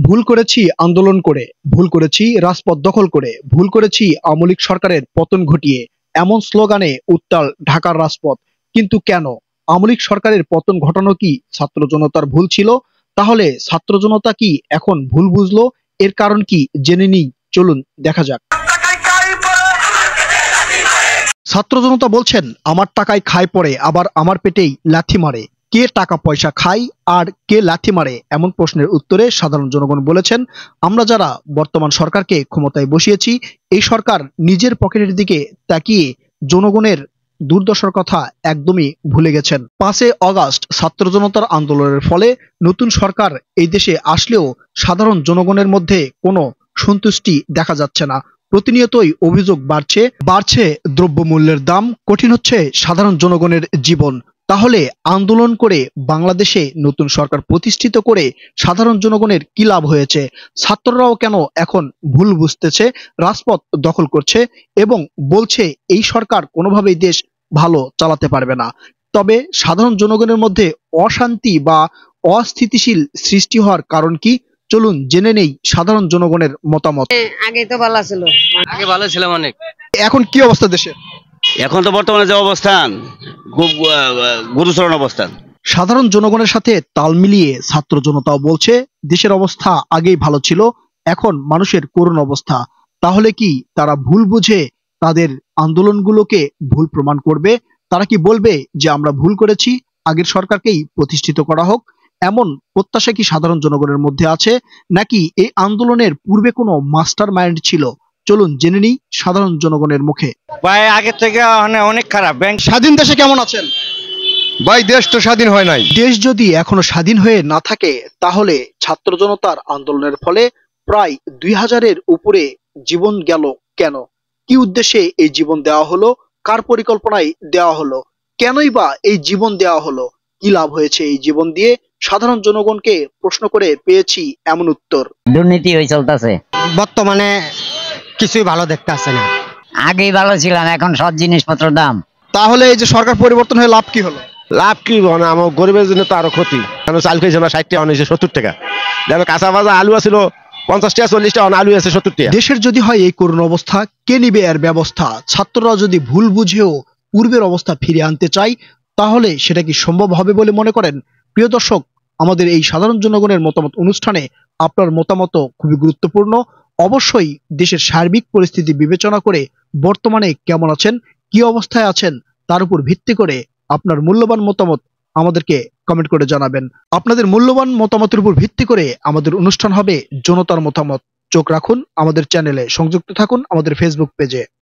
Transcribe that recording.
ভুল করেছি আন্দোলন করে, ভুল করেছি রাজপথ দখল করে, ভুল করেছি আওয়ামী লীগ সরকারের পতন ঘটিয়ে, এমন স্লোগানে উত্তাল ঢাকার রাজপথ। কিন্তু কেন? আওয়ামী লীগ সরকারের পতন ঘটানো কি ছাত্র জনতার ভুল ছিল? তাহলে ছাত্র জনতা কি এখন ভুল বুঝলো? এর কারণ কি জেনে নিই, চলুন দেখা যাক। ছাত্র জনতা বলছেন, আমার টাকায় খায় পড়ে, আবার আমার পেটেই লাথি মারে। কে টাকা পয়সা খায় আর কে লাথি মারে? এমন প্রশ্নের উত্তরে সাধারণ জনগণ বলেছেন, আমরা যারা বর্তমান সরকারকে ক্ষমতায় বসিয়েছি, এই সরকার নিজের পকেটের দিকে তাকিয়ে জনগণের দুর্দশার কথা একদমই ভুলে গেছেন। 5 অগাস্ট ছাত্র জনতার আন্দোলনের ফলে নতুন সরকার এই দেশে আসলেও সাধারণ জনগণের মধ্যে কোনো সন্তুষ্টি দেখা যাচ্ছে না। প্রতিনিয়তই অভিযোগ বাড়ছে দ্রব্যমূল্যের দাম, কঠিন হচ্ছে সাধারণ জনগণের জীবন। তাহলে আন্দোলন করে বাংলাদেশে নতুন সরকার প্রতিষ্ঠিত করে সাধারণ জনগণের কি লাভ হয়েছে? ছাত্ররাও কেন এখন ভুল বুঝতেছে, রাজপথ দখল করছে এবং বলছে এই সরকার কোনোভাবেই দেশ ভালো চালাতে পারবে না? তবে সাধারণ জনগণের মধ্যে অশান্তি বা অস্থিতিশীল সৃষ্টি হওয়ার কারণ কি? চলুন জেনে নেই সাধারণ জনগণের মতামত। আগে তো ভালো ছিল, আগে ভালো ছিলাম অনেক। এখন কি অবস্থা দেশের? এখন তো বর্তমানে যে অবস্থান, খুব গুরুতর অবস্থান। সাধারণ জনগণের সাথে তাল মিলিয়ে ছাত্র জনতাও বলছে দেশের অবস্থা আগেই ভালো ছিল, এখন মানুষের করুণ অবস্থা। তাহলে কি তারা ভুল বুঝে তাদের আন্দোলনগুলোকে ভুল প্রমাণ করবে? তারা কি বলবে যে আমরা ভুল করেছি, আগের সরকারকেই প্রতিষ্ঠিত করা হোক? এমন প্রত্যাশা কি সাধারণ জনগণের মধ্যে আছে, নাকি এই আন্দোলনের পূর্বে কোনো মাস্টার মাইন্ড ছিল? চলুন জেনে নিই সাধারণ জনগণের মুখে। ভাই আগের থেকে অনেক খারাপ। ব্যাংক স্বাধীন দেশে কেমন আছেন? ভাই দেশ তো স্বাধীন হয় নাই। দেশ যদি এখনো স্বাধীন হয়ে না থাকে, তাহলে ছাত্র জনতার আন্দোলনের ফলে প্রায় 2000-এর উপরে জীবন গেল কেন? কি উদ্দেশ্যে এই জীবন দেওয়া হলো? কার পরিকল্পনায় দেওয়া হলো? কেনই বা এই জীবন দেওয়া হলো? কি লাভ হয়েছে এই জীবন দিয়ে? সাধারণ জনগণকে প্রশ্ন করে পেয়েছি এমন উত্তর। দুর্নীতি হয়ে চলতেছে। বর্তমানে কিছুই ভালো দেখতে আসছে না। আগেই ভালো ছিলাম, এখন সব জিনিসপত্র দাম। তাহলে এই যে সরকার পরিবর্তন হয়ে লাভ কি হলো? লাভ কি মানে আমার গরিবের জন্য তো আরো ক্ষতি। কেন চাল খেয়েছে আমরা 60 টাকা, অনেক 70 টাকা। দেখো কাঁচা বাজা আলু আছিল 50 টাকা 40 টাকা, আলু আছে 70 টাকা। দেশের যদি হয় এই করুণ অবস্থা, কে নিবে এর ব্যবস্থা? ছাত্ররা যদি ভুল বুঝেও পূর্বের অবস্থা ফিরিয়ে আনতে চায়, তাহলে সেটা কি সম্ভব হবে বলে মনে করেন? প্রিয় দর্শক, আমাদের এই সাধারণ জনগণের মতামত অনুষ্ঠানে আপনার মতামত খুবই গুরুত্বপূর্ণ। অবশ্যই দেশের সার্বিক পরিস্থিতি বিবেচনা করে বর্তমানে কেমন আছেন, কি অবস্থায় আছেন, তার উপর ভিত্তি করে আপনার মূল্যবান মতামত আমাদেরকে কমেন্ট করে জানাবেন। আপনাদের মূল্যবান মতামতের উপর ভিত্তি করে আমাদের অনুষ্ঠান হবে জনতার মতামত। চোখ রাখুন আমাদের চ্যানেলে, সংযুক্ত থাকুন আমাদের ফেসবুক পেজে।